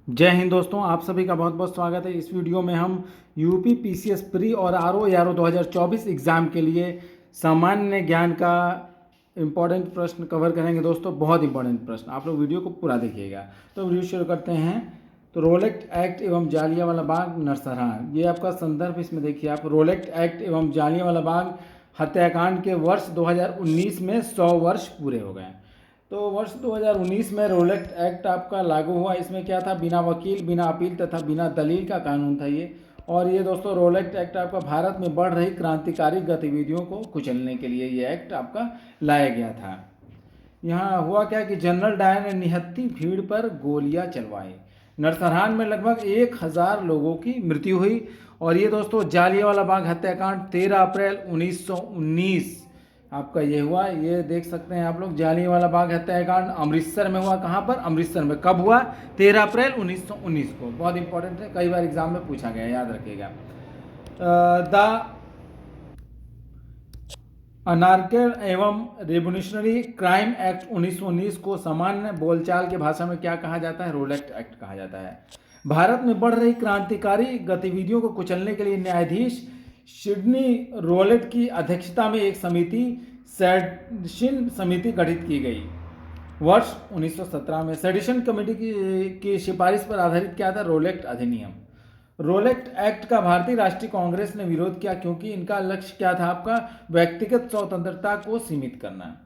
जय हिंद दोस्तों, आप सभी का बहुत बहुत स्वागत है। इस वीडियो में हम यूपी पीसीएस प्री और आरओ यारो 2024 एग्ज़ाम के लिए सामान्य ज्ञान का इम्पोर्टेंट प्रश्न कवर करेंगे। दोस्तों बहुत इंपॉर्टेंट प्रश्न, आप लोग वीडियो को पूरा देखिएगा। तो वीडियो शुरू करते हैं। तो रोलेट एक्ट एवं जालियांवाला बाग नरसंहार, ये आपका संदर्भ इसमें देखिए आप। रोलेट एक्ट एवं जालियांवाला बाग हत्याकांड के वर्ष 2019 में 100 वर्ष पूरे हो गए। तो वर्ष 2019 में रोलेट एक्ट आपका लागू हुआ। इसमें क्या था, बिना वकील, बिना अपील तथा बिना दलील का कानून था ये। और ये दोस्तों रोलेट एक्ट आपका भारत में बढ़ रही क्रांतिकारी गतिविधियों को कुचलने के लिए ये एक्ट आपका लाया गया था। यहाँ हुआ क्या कि जनरल डायर ने निहत्थी भीड़ पर गोलियां चलवाई। नरसंहार में लगभग 1000 लोगों की मृत्यु हुई। और ये दोस्तों जालियांवाला बाग हत्याकांड 13 अप्रैल 1919 आपका ये हुआ। ये देख सकते हैं आप लोग, जालियांवाला बाग हत्याकांड अमृतसर में हुआ। कहाँ पर? अमृतसर में। कब हुआ? 13 अप्रैल 1919 को। बहुत इंपॉर्टेंट है, कई बार एग्जाम में पूछा गया, याद रखिएगा। द अनार्किक एवं रेवोल्यूशनरी क्राइम एक्ट 1919 को सामान्य बोलचाल की भाषा में क्या कहा जाता है? रोलेट एक्ट कहा जाता है। भारत में बढ़ रही क्रांतिकारी गतिविधियों को कुचलने के लिए न्यायाधीश सिडनी रोलेट की अध्यक्षता में एक समिति, सेडिशन समिति गठित की गई वर्ष 1917 में। सेडिशन कमेटी की सिफारिश पर आधारित क्या था? रोलेट अधिनियम। रोलेट एक्ट का भारतीय राष्ट्रीय कांग्रेस ने विरोध किया क्योंकि इनका लक्ष्य क्या था? आपका व्यक्तिगत स्वतंत्रता को सीमित करना।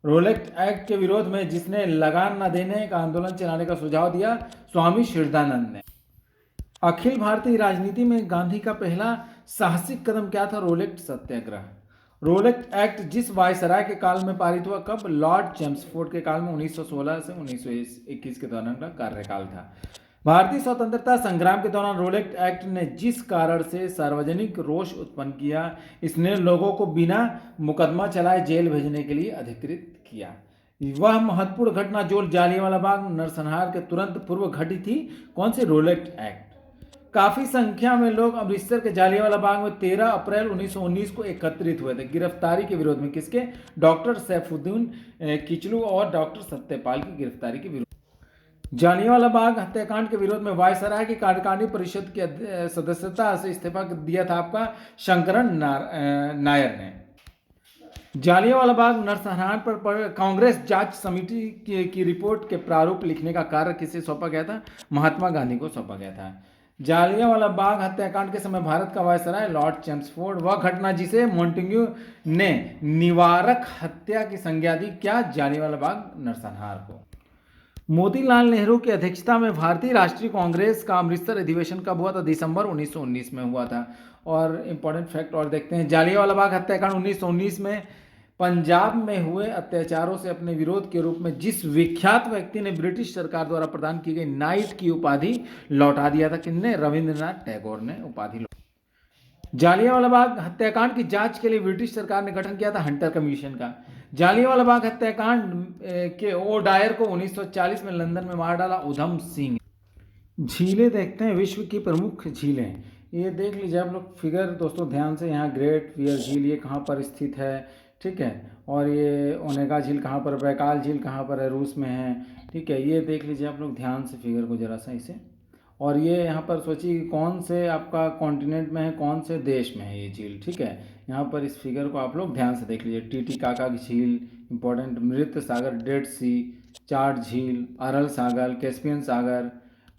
रोलेट एक्ट के विरोध में जिसने लगान न देने का आंदोलन चलाने का सुझाव दिया? स्वामी शिरदानंद ने। अखिल भारतीय राजनीति में गांधी का पहला साहसिक कदम क्या था? रोलेट सत्याग्रह। रोलेट एक्ट जिस वायसराय के काल में पारित हुआ? कब? लॉर्ड चेम्सफोर्ड के काल में 1916 से 1921 के दौरान का कार्यकाल था। भारतीय स्वतंत्रता संग्राम के दौरान रोलेट एक्ट ने जिस कारण से सार्वजनिक रोष उत्पन्न किया, इसने लोगों को बिना मुकदमा चलाए जेल भेजने के लिए अधिकृत किया। वह महत्वपूर्ण घटना जो जालियांवाला बाग नरसंहार के तुरंत पूर्व घटी थी, कौन सी? Roulette act. काफी संख्या में लोग अमृतसर के जालियांवाला बाग में 13 अप्रैल 1919 को एकत्रित हुए थे गिरफ्तारी के विरोध में। किसके? डॉक्टर सैफुद्दीन किचलू और डॉक्टर सत्यपाल की गिरफ्तारी के विरोध। जालियांवाला बाग हत्याकांड के विरोध में वायसराय की कार्यकारिणी परिषद की सदस्यता से इस्तीफा दिया था आपका शंकरन नायर ने। जालियांवाला बाग नरसंहार पर कांग्रेस जांच समिति की रिपोर्ट के प्रारूप लिखने का कार्य किसे सौंपा गया था? महात्मा गांधी को सौंपा गया था। जालियांवाला बाग हत्याकांड के समय भारत का वायसराय लॉर्ड चेम्सफोर्ड, वह घटना जिसे मोंटेग्यू ने निवारक हत्या की संज्ञा दी, क्या? जालियांवाला बाग नरसंहार को। मोतीलाल नेहरू की अध्यक्षता में भारतीय राष्ट्रीय कांग्रेस का अमृतसर अधिवेशन कब हुआ था? दिसंबर 1919 में हुआ था। और इंपॉर्टेंट फैक्ट और देखते हैं, जालियांवाला बाग हत्याकांड 1919 में पंजाब में हुए अत्याचारों से अपने विरोध के रूप में जिस विख्यात व्यक्ति ने ब्रिटिश सरकार द्वारा प्रदान की गई नाइट की उपाधि लौटा दिया था, किसने? रविंद्रनाथ टैगोर ने उपाधि। जालियांवाला बाग हत्याकांड की जांच के लिए ब्रिटिश सरकार ने गठन किया था हंटर कमीशन का। जालियांवाला बाग हत्याकांड के ओ डायर को 1940 में लंदन में मार डाला उधम सिंह। झीलें देखते हैं, विश्व की प्रमुख झीलें। ये देख लीजिए आप लोग फिगर दोस्तों ध्यान से। यहाँ ग्रेट वियर झील ये कहाँ पर स्थित है, ठीक है। और ये ओनेगा झील कहाँ पर, बैकाल झील कहाँ पर है? रूस में है, ठीक है। ये देख लीजिए आप लोग ध्यान से फिगर को जरा सा इसे। और ये यहाँ पर सोचिए कौन से आपका कॉन्टिनेंट में है, कौन से देश में है ये झील, ठीक है। यहाँ पर इस फिगर को आप लोग ध्यान से देख लीजिए। टीटीकाका की झील इंपॉर्टेंट, मृत सागर, डेड सी, चार झील, अरल सागर, कैस्पियन सागर,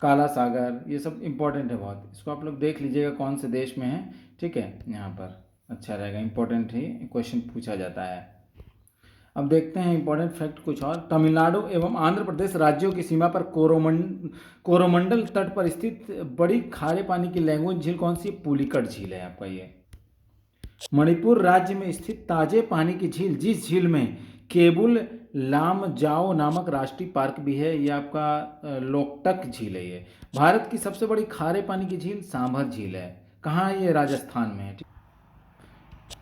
काला सागर, ये सब इंपॉर्टेंट है बहुत। इसको आप लोग देख लीजिएगा कौन से देश में है, ठीक है। यहाँ पर अच्छा रहेगा, इंपॉर्टेंट ही क्वेश्चन पूछा जाता है। अब देखते हैं इंपॉर्टेंट फैक्ट कुछ और। तमिलनाडु एवं आंध्र प्रदेश राज्यों की सीमा पर कोरोमंडल तट पर स्थित बड़ी खारे पानी की लैगून झील कौन सी? पुलिकट झील है आपका ये। मणिपुर राज्य में स्थित ताजे पानी की झील, जिस झील में केबुल लामजाओ नामक राष्ट्रीय पार्क भी है, ये आपका लोकटक झील है ये। भारत की सबसे बड़ी खारे पानी की झील सांभर झील है। कहाँ है ये? राजस्थान में है।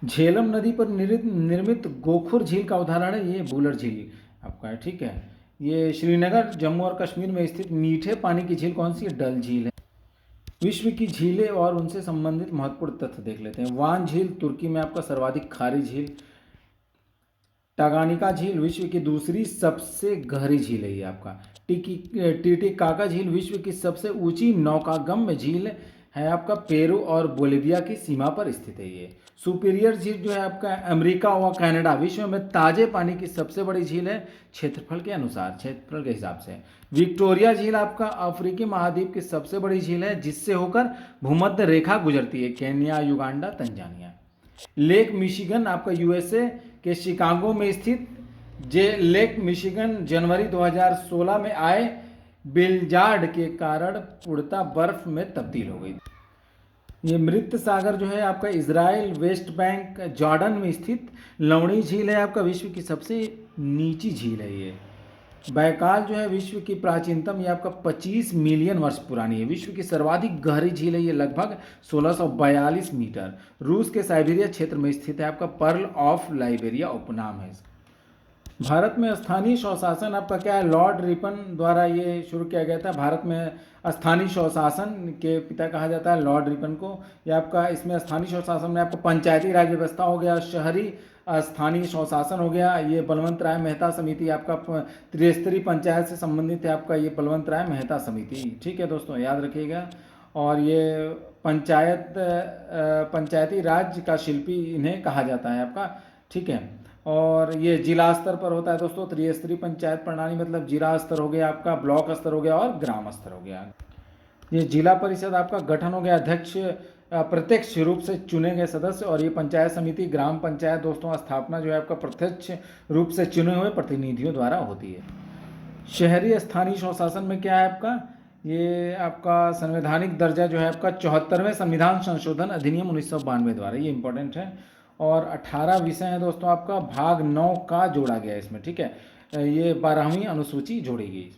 झेलम नदी पर निर्मित गोखुर झील का उदाहरण है ये बुलर झील आपका है, ठीक है। ये श्रीनगर जम्मू और कश्मीर में स्थित मीठे पानी की झील कौन सी है? डल झील है। विश्व की झीलें और उनसे संबंधित महत्वपूर्ण तथ्य देख लेते हैं। वान झील तुर्की में आपका सर्वाधिक खारी झील। टागानिका झील विश्व की दूसरी सबसे गहरी झील है ये आपका। टीटीकाका झील विश्व की सबसे ऊंची नौकागम्य झील है आपका पेरू और बोलिविया की सीमा पर स्थित है। ये सुपीरियर झील जो है आपका अमेरिका व कनाडा विश्व में ताजे पानी की सबसे बड़ी झील है क्षेत्रफल के अनुसार, क्षेत्रफल के हिसाब से। विक्टोरिया झील आपका अफ्रीकी महाद्वीप की सबसे बड़ी झील है जिससे होकर भूमध्य रेखा गुजरती है, Kenya, Uganda, Tanzania. Lake Michigan आपका यूएसए के शिकागो में स्थित लेक मिशिगन जनवरी 2016 में आए बिलजार्ड के कारण पूर्णतः बर्फ में तब्दील हो गई। ये मृत सागर जो है आपका इजराइल, वेस्ट बैंक, जॉर्डन में स्थित लवणी झील है आपका विश्व की सबसे नीची झील है। ये बैकाल जो है विश्व की प्राचीनतम, ये आपका 25 मिलियन वर्ष पुरानी है। विश्व की सर्वाधिक गहरी झील है, ये लगभग 1642 मीटर। रूस के साइबेरिया क्षेत्र में स्थित है आपका पर्ल ऑफ लाइबेरिया उपनाम है। भारत में स्थानीय स्वशासन आपका क्या है, लॉर्ड रिपन द्वारा ये शुरू किया गया था। भारत में स्थानीय स्वशासन के पिता कहा जाता है लॉर्ड रिपन को। ये आपका इसमें स्थानीय स्वशासन में आपको पंचायती राज व्यवस्था हो गया, शहरी स्थानीय स्वशासन हो गया। ये बलवंत राय मेहता समिति आपका त्रिस्तरीय पंचायत से संबंधित है आपका ये बलवंत राय मेहता समिति, ठीक है दोस्तों, याद रखिएगा। और ये पंचायती राज का शिल्पी इन्हें कहा जाता है आपका, ठीक है। और ये जिला स्तर पर होता है दोस्तों। त्रिस्तरीय पंचायत प्रणाली मतलब जिला स्तर हो गया आपका, ब्लॉक स्तर हो गया और ग्राम स्तर हो गया। ये जिला परिषद आपका गठन हो गया, अध्यक्ष प्रत्यक्ष रूप से चुने गए सदस्य। और ये पंचायत समिति, ग्राम पंचायत दोस्तों स्थापना जो है आपका प्रत्यक्ष रूप से चुने हुए प्रतिनिधियों द्वारा होती है। शहरी स्थानीय स्वशासन में क्या है आपका, ये आपका संवैधानिक दर्जा जो है आपका 74वें संविधान संशोधन अधिनियम 1992 द्वारा, ये इंपॉर्टेंट है। और 18 विषय हैं दोस्तों आपका, भाग 9 का जोड़ा गया इसमें, ठीक है। ये 12वीं अनुसूची जोड़ी गई।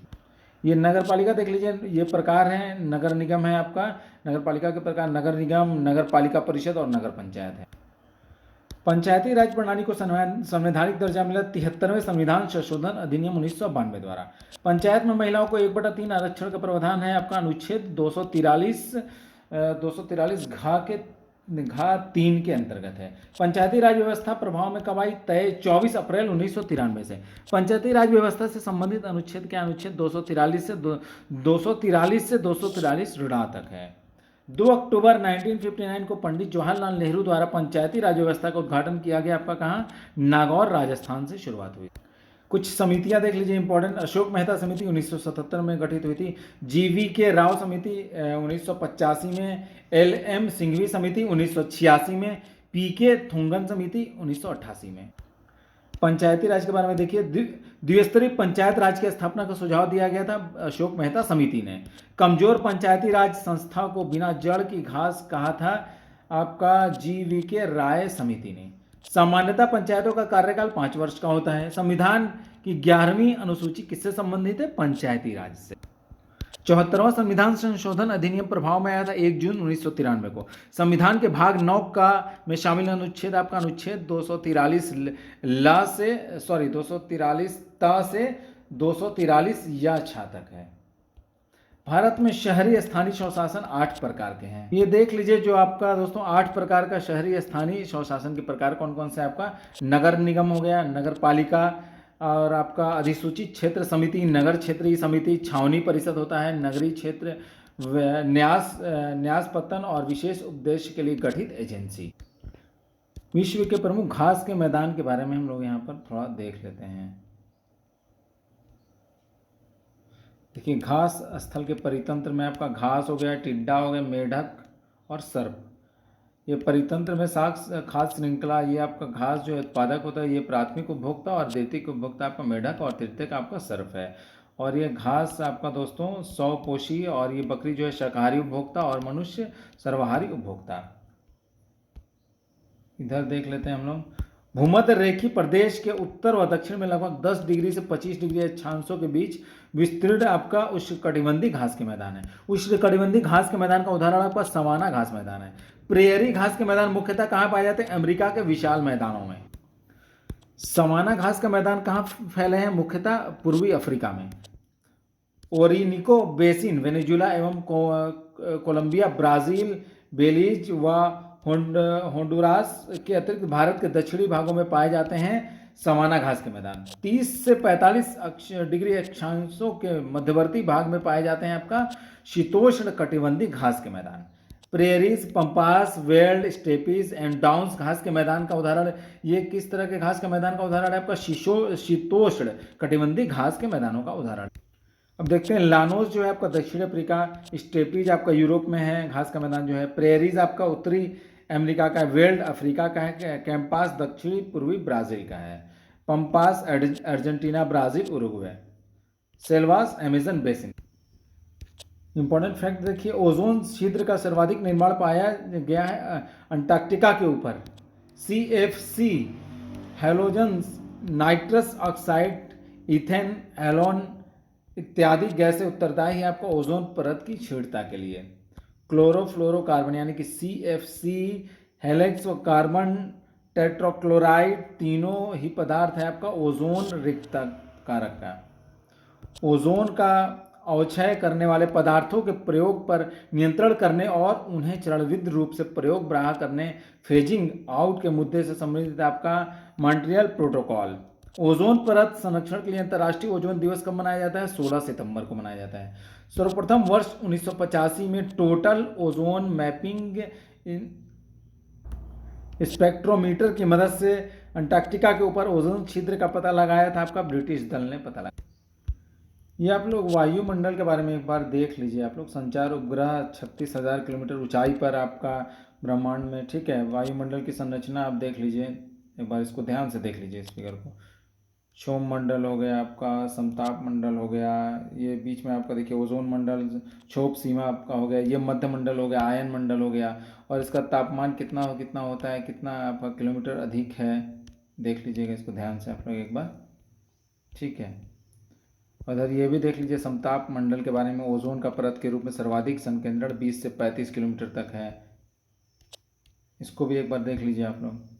ये नगर पालिका देख लीजिए, ये प्रकार हैं। नगर निगम है आपका, नगर पालिका के प्रकार नगर निगम, नगर पालिका परिषद और नगर पंचायत है। पंचायती राज प्रणाली को संवैधानिक दर्जा मिला 73वें संविधान संशोधन अधिनियम 1992 द्वारा। पंचायत में महिलाओं को 1/3 आरक्षण का प्रावधान है आपका, अनुच्छेद 243 घा 3 के अंतर्गत है। पंचायती राज व्यवस्था प्रभाव में कब आई, तय 24 अप्रैल 1993 से। पंचायती राज व्यवस्था से संबंधित अनुच्छेद क्या, अनुच्छेद 243 से 243 ऋणा तक है। 2 अक्टूबर 1959 को पंडित जवाहरलाल नेहरू द्वारा पंचायती राज व्यवस्था का उद्घाटन किया गया आपका, कहाँ, नागौर राजस्थान से शुरुआत हुई। कुछ समितियां देख लीजिए इंपॉर्टेंट। अशोक मेहता समिति 1977 में गठित हुई थी। GV.K. राव समिति 1985 में, LM सिंघवी समिति 1986 में, PK थुंगन समिति 1988 में। पंचायती राज के बारे में देखिए, द्विस्तरीय पंचायत राज की स्थापना का सुझाव दिया गया था अशोक मेहता समिति ने। कमजोर पंचायती राज संस्था को बिना जड़ की घास कहा था आपका GV.K. राय समिति ने। सामान्यतः पंचायतों का कार्यकाल 5 वर्ष का होता है। संविधान की 11वीं अनुसूची किससे संबंधित है, पंचायती राज से। 74वां संविधान संशोधन अधिनियम प्रभाव में आया था 1 जून 1993 को। संविधान के भाग 9 का में शामिल अनुच्छेद आपका अनुच्छेद 243 त से 243 या छा तक है। भारत में शहरी स्थानीय स्वशासन 8 प्रकार के हैं। ये देख लीजिए जो आपका दोस्तों 8 प्रकार का शहरी स्थानीय स्वशासन के प्रकार कौन कौन से आपका, नगर निगम हो गया, नगर पालिका और आपका अधिसूचित क्षेत्र समिति, नगर क्षेत्रीय समिति, छावनी परिषद होता है, नगरीय क्षेत्र न्यास पत्तन और विशेष उद्देश्य के लिए गठित एजेंसी। विश्व के प्रमुख घास के मैदान के बारे में हम लोग यहाँ पर थोड़ा देख लेते हैं। देखिए घास स्थल के परितंत्र में आपका घास हो गया, टिड्डा हो गया, मेढक और सर्प। ये परितंत्र में खाद्य श्रृंखला, ये आपका घास जो है उत्पादक होता है, ये प्राथमिक उपभोक्ता और द्वितीयक उपभोक्ता आपका मेढक और तृतीयक आपका सर्प है। और ये घास आपका दोस्तों 100 पोषी, और ये बकरी जो है शाकाहारी उपभोक्ता और मनुष्य सर्वाहारी उपभोक्ता। इधर देख लेते हैं हम लोग। भूमध्य रेखीय प्रदेश के उत्तर व दक्षिण में लगभग 10 डिग्री से 25 डिग्री अक्षांशों के बीच विस्तृत आपका उष्णकटिबंधीय घास के मैदान है। उष्णकटिबंधीय घास के मैदान का उदाहरण आपका सवाना घास मैदान है। प्रेयरी घास के मैदान मुख्यतः कहाँ पाए जाते हैं, अमेरिका के विशाल मैदानों में। सवाना घास का मैदान कहाँ फैले हैं, मुख्यतः पूर्वी अफ्रीका में। ओरिनिको बेसिन वेनेजुला एवं कोलंबिया, ब्राजील, बेलीज व होंडुरास के अतिरिक्त भारत के दक्षिणी भागों में पाए जाते हैं। सवाना घास के मैदान। 30 से 45 डिग्री अक्षांशों के मध्यवर्ती भाग में पाए जाते हैं आपका शीतोष्ण कटिबंधीय घास के मैदान। Prairies, pampas, veld, steppes and downs घास के मैदान का उदाहरण। ये किस तरह के घास के मैदान का उदाहरण है? आपका शीतोष्ण कटिबंधीय घास के मैदानों का उदाहरण। अब देखते हैं लानोस जो है आपका दक्षिण अफ्रीका, स्टेपीज आपका यूरोप में है घास का मैदान जो है, प्रेरीज आपका उत्तरी अमेरिका का है, वेल्ड अफ्रीका का है, कैंपास दक्षिणी पूर्वी ब्राजील का है, pampas Argentina, Brazil, Uruguay, Selvas Amazon basin. Important fact देखिए, ओजोन छिद्र का सर्वाधिक निर्माण पाया गया है अंटार्कटिका के ऊपर। CFC halogens, nitrous oxide, ethane, halon इत्यादि गैसें उत्तरदायी है आपको ओजोन परत की छेड़ता के लिए। क्लोरोफ्लोरोकार्बन यानी कि CFC, हेलेक्स व कार्बन टेट्राक्लोराइड तीनों ही पदार्थ है आपका ओजोन रिक्तता कारक का। ओजोन का अवक्षय करने वाले पदार्थों के प्रयोग पर नियंत्रण करने और उन्हें चरणबद्ध रूप से प्रयोग बराह करने, फेजिंग आउट के मुद्दे से संबंधित आपका मॉन्ट्रियल प्रोटोकॉल। ओजोन परत संरक्षण के लिए अंतर्राष्ट्रीय ओजोन दिवस कब मनाया जाता है? 16 सितंबर को मनाया जाता है। सर्वप्रथम वर्ष 1985 में टोटल ओजोन मैपिंग स्पेक्ट्रोमीटर की मदद से अंटार्कटिका के ऊपर ओजोन छिद्र का पता लगाया था आपका ब्रिटिश दल ने पता लगाया। ये आप लोग वायुमंडल के बारे में एक बार देख लीजिए आप लोग। संचार उपग्रह 36,000 किलोमीटर ऊंचाई पर आपका ब्रह्मांड में, ठीक है। वायुमंडल की संरचना आप देख लीजिए एक बार, इसको ध्यान से देख लीजिए इस फिगर को। क्षोभ मंडल हो गया आपका, समताप मंडल हो गया, ये बीच में आपका देखिए ओजोन मंडल, क्षोभ सीमा आपका हो गया, ये मध्य मंडल हो गया, आयन मंडल हो गया, और इसका तापमान कितना होता है, कितना आपका किलोमीटर अधिक है, देख लीजिएगा इसको ध्यान से आप लोग एक बार, ठीक है। उधर ये भी देख लीजिए समताप मंडल के बारे में, ओजोन का परत के रूप में सर्वाधिक संकेंद्रण 20 से 35 किलोमीटर तक है, इसको भी एक बार देख लीजिए आप लोग।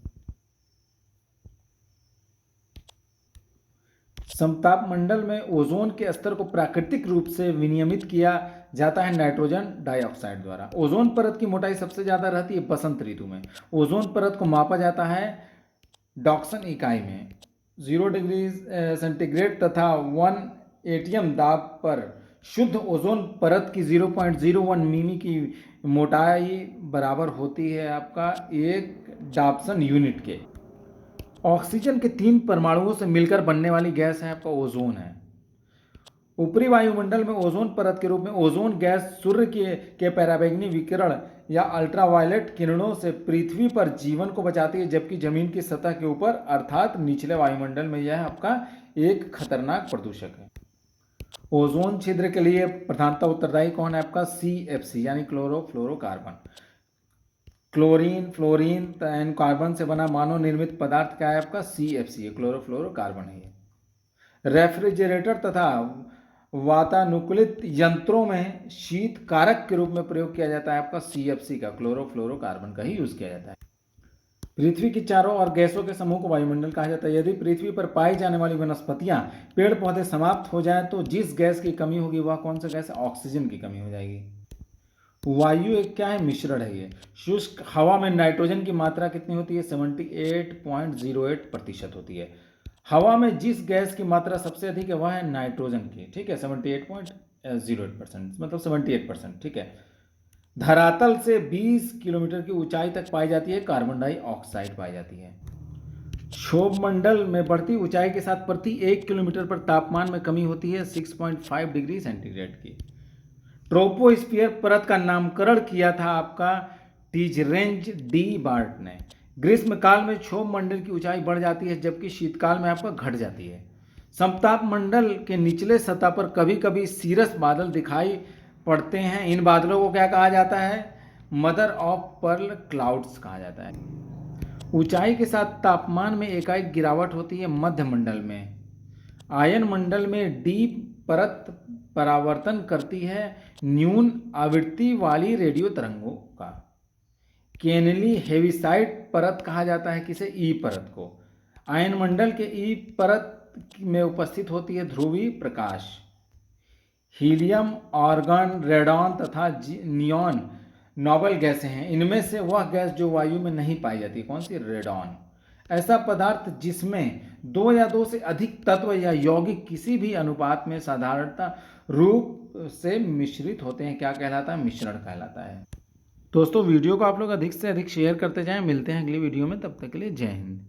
समताप मंडल में ओजोन के स्तर को प्राकृतिक रूप से विनियमित किया जाता है नाइट्रोजन डाइऑक्साइड द्वारा। ओजोन परत की मोटाई सबसे ज्यादा रहती है बसंत ऋतु में। ओजोन परत को मापा जाता है डॉक्सन इकाई में। 0 डिग्री सेंटीग्रेड तथा 1 एटीएम दाब पर शुद्ध ओजोन परत की 0.01 मिमी की मोटाई बराबर होती है आपका 1 डॉप्सन यूनिट के। ऑक्सीजन के 3 परमाणुओं से मिलकर बनने वाली गैस है आपका ओजोन है। ऊपरी वायुमंडल में ओजोन परत के रूप में ओजोन गैस सूर्य के पराबैंगनी विकिरण या अल्ट्रावायलेट किरणों से पृथ्वी पर जीवन को बचाती है, जबकि जमीन की सतह के ऊपर अर्थात निचले वायुमंडल में यह आपका एक खतरनाक प्रदूषक है। ओजोन छिद्र के लिए प्रधानता उत्तरदायी कौन है आपका? CFC यानी chlorofluorocarbon. Chlorine, fluorine and carbon से बना मानव निर्मित पदार्थ क्या है आपका? CFC, क्लोरोफ्लोरोकार्बन है। रेफ्रिजरेटर तथा वातानुकूलित यंत्रों में शीत कारक के रूप में प्रयोग किया जाता है आपका CFC का, क्लोरोफ्लोरोकार्बन का ही यूज किया जाता है। पृथ्वी की चारों ओर गैसों के समूह को वायुमंडल कहा जाता है। यदि पृथ्वी पर पाई जाने वाली वनस्पतियां, पेड़ पौधे समाप्त हो जाएं तो जिस गैस की कमी होगी वह कौन सा गैस है? ऑक्सीजन की कमी हो जाएगी। वायु एक क्या है? मिश्रण है ये। शुष्क हवा में नाइट्रोजन की मात्रा कितनी होती है? 78.08% होती है। हवा में जिस गैस की मात्रा सबसे अधिक है वह है नाइट्रोजन की, ठीक है, 78.08%, मतलब 78%, ठीक है। धरातल से 20 किलोमीटर की ऊंचाई तक पाई जाती है कार्बन डाइऑक्साइड पाई जाती है। क्षोभ मंडल में बढ़ती ऊंचाई के साथ प्रति 1 किलोमीटर पर तापमान में कमी होती है 6.5 डिग्री सेंटीग्रेड की। ट्रोपोस्फियर परत का नामकरण किया था आपका टीजरेंज डी बार्ट ने। ग्रीष्म काल में क्षोभ मंडल की ऊंचाई बढ़ जाती है, जबकि शीतकाल में आपका घट जाती है। समताप मंडल के निचले सतह पर कभी कभी सीरस बादल दिखाई पड़ते हैं। इन बादलों को क्या कहा जाता है? मदर ऑफ पर्ल क्लाउड्स कहा जाता है। ऊंचाई के साथ तापमान में एकाएक गिरावट होती है मध्य मंडल में। आयन मंडल में डी परत परावर्तन करती है न्यून आवृत्ति वाली रेडियो तरंगों का। केनली हेविसाइड परत कहा जाता है किसे? ई परत को। आयन मंडल के ई परत में उपस्थित होती है ध्रुवीय प्रकाश। हीलियम, आर्गन, रेडॉन तथा नियॉन नोबल गैसें हैं। इनमें से वह गैस जो वायु में नहीं पाई जाती, कौन सी? रेडॉन। ऐसा पदार्थ जिसमें दो या दो से अधिक तत्व या यौगिक किसी भी अनुपात में साधारणतः रूप से मिश्रित होते हैं, क्या कहलाता है? मिश्रण कहलाता है। दोस्तों वीडियो को आप लोग अधिक से अधिक शेयर करते जाएं। मिलते हैं अगली वीडियो में, तब तक के लिए जय हिंद।